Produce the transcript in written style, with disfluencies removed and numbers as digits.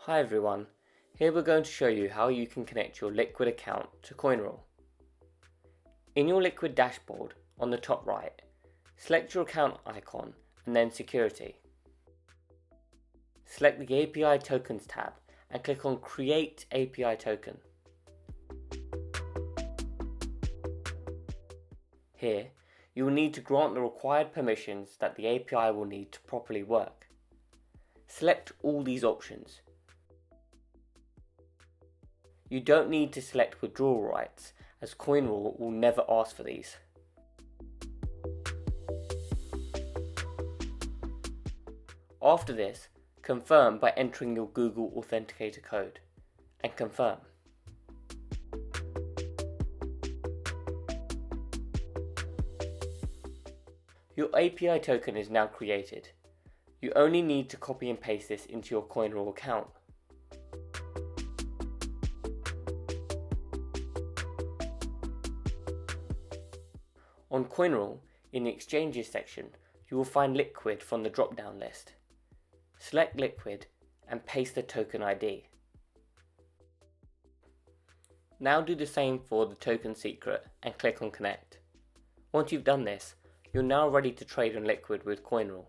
Hi everyone, here we're going to show you how you can connect your Liquid account to COINRULE. In your Liquid dashboard, on the top right, select your account icon and then Security. Select the API Tokens tab and click on Create API Token. Here, you will need to grant the required permissions that the API will need to properly work. Select all these options. You don't need to select withdrawal rights, as COINRULE will never ask for these. After this, confirm by entering your Google Authenticator code, and confirm. Your API token is now created. You only need to copy and paste this into your COINRULE account. On COINRULE, in the Exchanges section, you will find Liquid from the drop-down list. Select Liquid and paste the token ID. Now do the same for the token secret and click on Connect. Once you've done this, you're now ready to trade on Liquid with COINRULE.